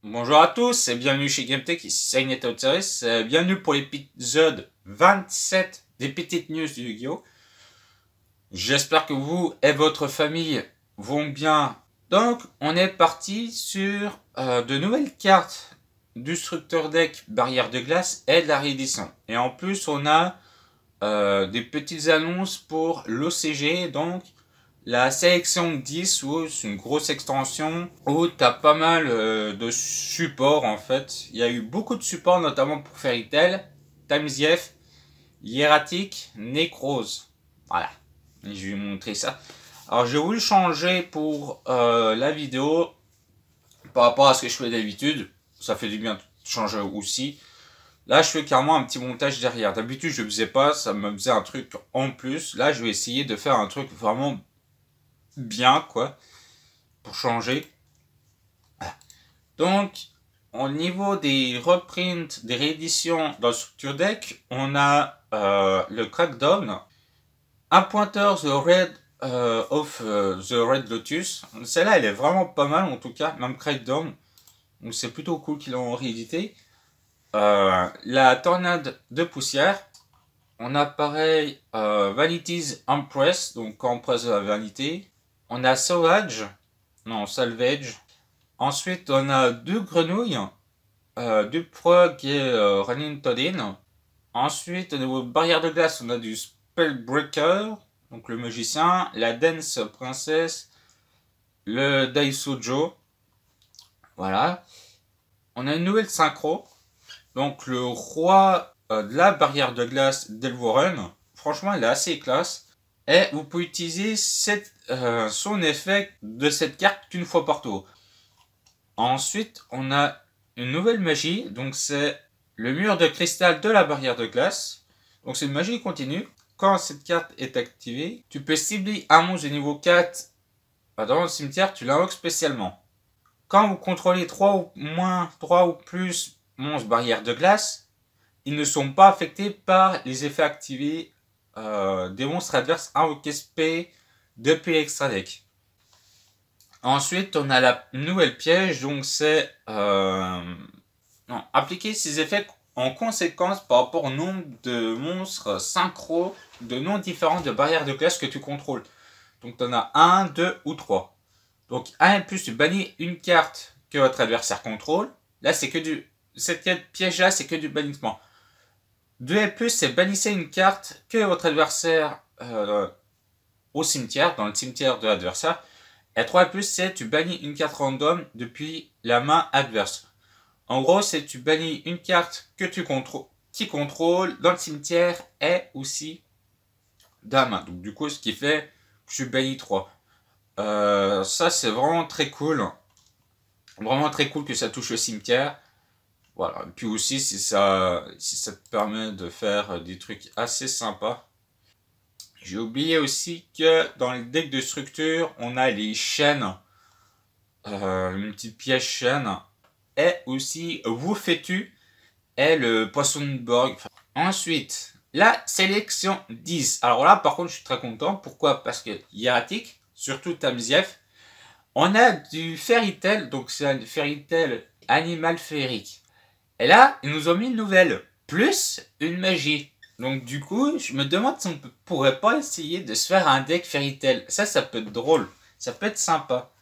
Bonjour à tous et bienvenue chez GameTech, ici Signet Outsiris. Bienvenue pour l'épisode 27 des petites news du Yu-Gi-Oh! J'espère que vous et votre famille vont bien. Donc, on est parti sur de nouvelles cartes du Structure Deck Barrière de Glace et de la réédition. Et en plus, on a des petites annonces pour l'OCG, donc la sélection 10, où c'est une grosse extension où tu as pas mal de supports en fait. Il y a eu beaucoup de supports, notamment pour Fairy Tail, Tamsieff, Hieratic, Necrose. Voilà, je vais vous montrer ça. Alors j'ai voulu changer pour la vidéo par rapport à ce que je fais d'habitude. Ça fait du bien de changer aussi. Là, je fais carrément un petit montage derrière. D'habitude, je ne faisais pas, ça me faisait un truc en plus. Là, je vais essayer de faire un truc vraiment bien, quoi, pour changer. Donc, au niveau des reprints, des rééditions dans le Structure Deck, on a le Crackdown, un pointeur The Red of the Red Lotus. Celle-là, elle est vraiment pas mal, en tout cas, même Crackdown. Donc, c'est plutôt cool qu'ils l'ont réédité. La Tornade de poussière. On a pareil Vanity's Empress, donc Empress de la vanité. On a Salvage. Ensuite, on a deux grenouilles, du Prog et Running Toadin. Ensuite, au niveau barrière de glace, on a du Spellbreaker, donc le magicien, la Dance Princesse, le Daisujo. Voilà. On a une nouvelle synchro, donc le roi de la barrière de glace d'Elvoren. Franchement, il est assez classe. Et vous pouvez utiliser son effet de cette carte qu'une fois par tour. Ensuite, on a une nouvelle magie, donc c'est le mur de cristal de la barrière de glace. Donc c'est une magie continue. Quand cette carte est activée, tu peux cibler un monstre de niveau 4 dans le cimetière, tu l'invoques spécialement. Quand vous contrôlez 3 ou plus monstres barrière de glace, ils ne sont pas affectés par les effets activés des monstres adverses invoqués SP depuis l'extra deck. Ensuite, on a la nouvelle piège, donc c'est appliquer ces effets en conséquence par rapport au nombre de monstres synchro de noms différents de barrières de classe que tu contrôles. Donc, tu en as 1, 2 ou 3. Donc, 1 et plus, tu bannis une carte que votre adversaire contrôle. Là, c'est que du. Cette piège-là, c'est que du bannissement. 2 et plus, c'est bannissez une carte que votre adversaire au cimetière, dans le cimetière de l'adversaire. Et 3 et plus, c'est tu bannis une carte random depuis la main adverse. En gros, c'est tu bannis une carte que tu contrôles dans le cimetière et aussi dans la main. Donc du coup, ce qui fait que tu bannis 3. Ça, c'est vraiment très cool. Vraiment très cool que ça touche le cimetière. Voilà. Et puis aussi, si ça te permet de faire des trucs assez sympas. J'ai oublié aussi que dans le deck de structure, on a les chaînes. Une petite pièce chaîne. Et aussi, vous fais-tu et le poisson de Borg. Ensuite, la sélection 10. Alors là, par contre, je suis très content. Pourquoi? Parce que Hieratic, surtout Tamsieff, on a du Fairy Tail, donc c'est un Fairy Tail animal féerique. Et là, ils nous ont mis une nouvelle, plus une magie. Donc du coup, je me demande si on pourrait pas essayer de se faire un deck Fairy Tail. Ça peut être drôle. Ça peut être sympa.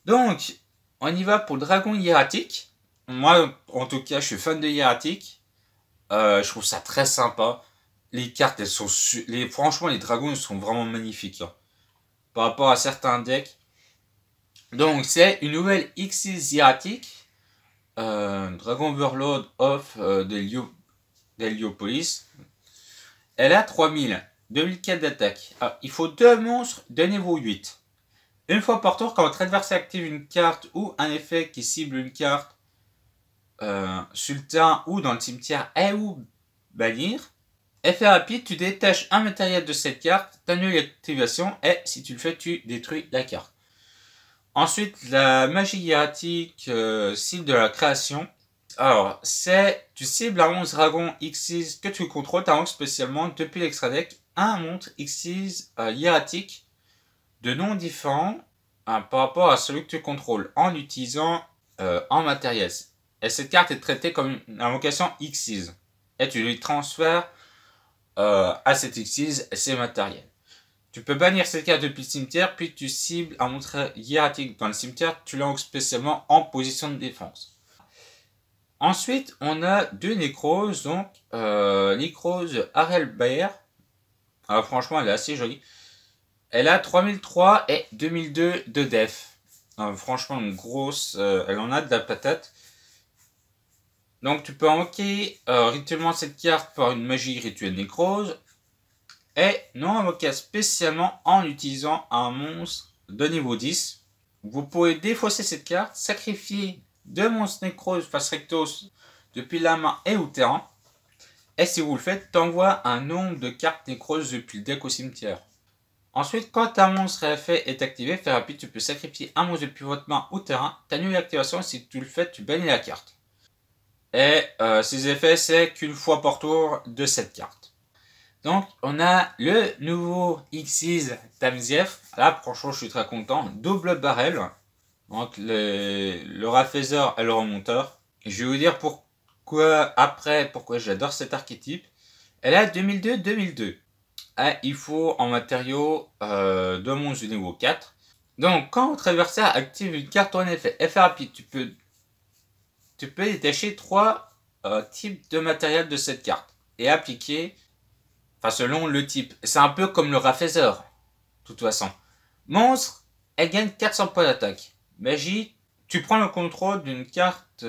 Donc, on y va pour le dragon hiératique. Moi, en tout cas, je suis fan de hiératique. Je trouve ça très sympa. Les cartes, elles sont... Franchement, les dragons, ils sont vraiment magnifiques. Hein, par rapport à certains decks. Donc, c'est une nouvelle Xyz hiératique. Dragon Overlord of d'Heliopolis. Elle a 3000. 2004 d'attaque. Il faut 2 monstres de niveau 8. Une fois par tour, quand votre adversaire active une carte ou un effet qui cible une carte sur le terrain ou dans le cimetière et ou bannir, effet rapide, tu détaches un matériel de cette carte, tu annules l'activation et si tu le fais, tu détruis la carte. Ensuite, la magie hiératique cible de la création. Alors, c'est tu cibles un monstre dragon Xyz que tu contrôles, tu invoques spécialement depuis l'extra deck un monstre Xyz hiératique de noms différents par rapport à celui que tu contrôles en utilisant en matériel. Et cette carte est traitée comme une invocation Xyz. Et tu lui transfères à cette Xyz ses matériels. Tu peux bannir cette carte depuis le cimetière, puis tu cibles un monstre hiératique dans le cimetière, tu l'invoques spécialement en position de défense. Ensuite, on a deux nécroses, donc nécrose Harelbaer. Franchement, elle est assez jolie. Elle a 3003 et 2002 de def. Franchement, une grosse, elle en a de la patate. Donc tu peux invoquer rituellement cette carte par une magie rituelle nécrose. Et non invoquer spécialement en utilisant un monstre de niveau 10. Vous pouvez défausser cette carte, sacrifier deux monstres nécrose face rectos depuis la main et ou terrain. Et si vous le faites, t'envoies un nombre de cartes nécroses depuis le deck au cimetière. Ensuite, quand un monstre effet est activé, fait rapide, tu peux sacrifier un monstre depuis votre main ou terrain. T'annules l'activation, si tu le fais, tu bannis la carte. Et ses effets, c'est qu'une fois par tour de cette carte. Donc, on a le nouveau Xyz Tamzieff. Là, franchement, je suis très content. Double barrel. Donc, le raffaiseur et le remonteur. Et je vais vous dire pourquoi j'adore cet archétype. Elle a 2002-2002. Et il faut en matériaux deux monstres du niveau 4. Donc, quand votre adversaire active une carte en effet rapide, tu peux détacher trois types de matériel de cette carte et appliquer, selon le type. C'est un peu comme le raffaiseur, de toute façon. Monstre, elle gagne 400 points d'attaque. Magie, tu prends le contrôle d'une carte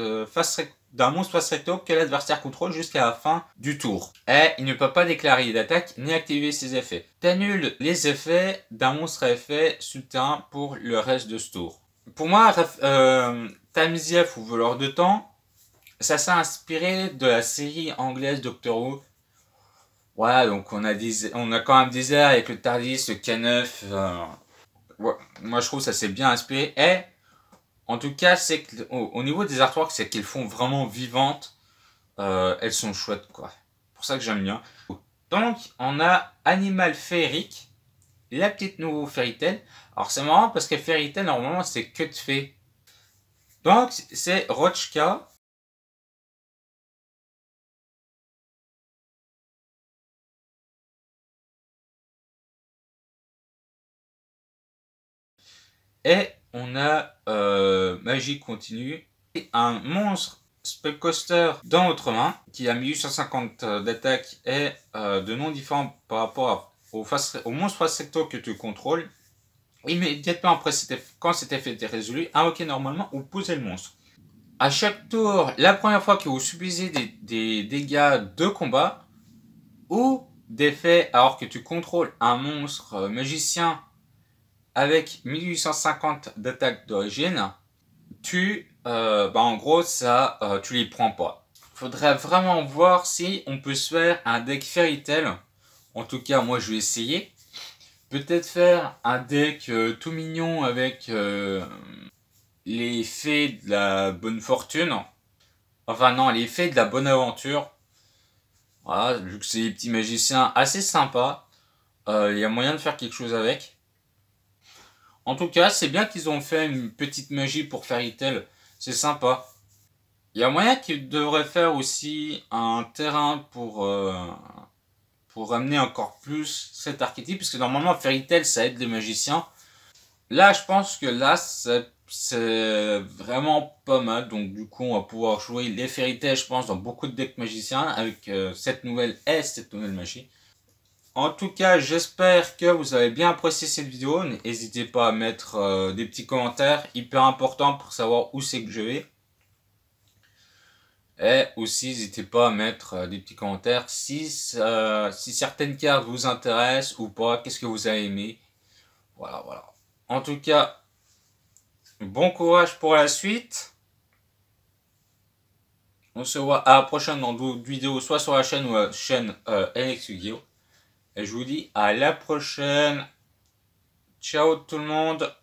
d'un monstre face recto que l'adversaire contrôle jusqu'à la fin du tour. Et il ne peut pas déclarer d'attaque ni activer ses effets. T'annules les effets d'un monstre à effet souterrain pour le reste de ce tour. Pour moi, Tamzieff ou Voleur de Temps, ça s'est inspiré de la série anglaise Doctor Who. Ouais, donc on a quand même des airs avec le Tardis, le K9. Ouais, moi je trouve que ça s'est bien inspiré. Et en tout cas, c'est au niveau des artworks, c'est qu'ils font vraiment vivantes. Elles sont chouettes, quoi. C'est pour ça que j'aime bien. Donc, on a Animal Féerique, la petite nouveau Fairy Tail. Alors, c'est marrant parce que Fairy Tail, normalement, c'est que de fées. Donc, c'est Rochka. Et on a Magie Continue. Un monstre Spellcaster dans votre main qui a 1850 d'attaque et de non différent par rapport au monstre face recto que tu contrôles. Immédiatement après quand cet effet était résolu, invoquez normalement ou posez le monstre. À chaque tour, la première fois que vous subissez des dégâts de combat ou d'effets alors que tu contrôles un monstre magicien avec 1850 d'attaque d'origine, en gros, tu les prends pas. Faudrait vraiment voir si on peut se faire un deck Fairy Tail. En tout cas, moi, je vais essayer. Peut-être faire un deck tout mignon avec les fées de la bonne fortune. Enfin, non, les fées de la bonne aventure. Voilà, vu que c'est des petits magiciens assez sympas. Il y a moyen de faire quelque chose avec. En tout cas, c'est bien qu'ils ont fait une petite magie pour Fairy Tail. C'est sympa. Il y a moyen qu'ils devraient faire aussi un terrain pour ramener encore plus cet archétype. Parce que normalement, Fairy Tail, ça aide les magiciens. Là, je pense que là, c'est vraiment pas mal. Donc, du coup, on va pouvoir jouer les Fairy Tail, je pense, dans beaucoup de decks magiciens. Avec cette nouvelle magie. En tout cas, j'espère que vous avez bien apprécié cette vidéo. N'hésitez pas à mettre des petits commentaires, hyper importants pour savoir où c'est que je vais. Et aussi, n'hésitez pas à mettre des petits commentaires si certaines cartes vous intéressent ou pas, qu'est-ce que vous avez aimé. Voilà. En tout cas, bon courage pour la suite. On se voit à la prochaine dans d'autres vidéos, soit sur la chaîne ou la chaîne Alex Yu-Gi-Oh! Et je vous dis à la prochaine. Ciao tout le monde.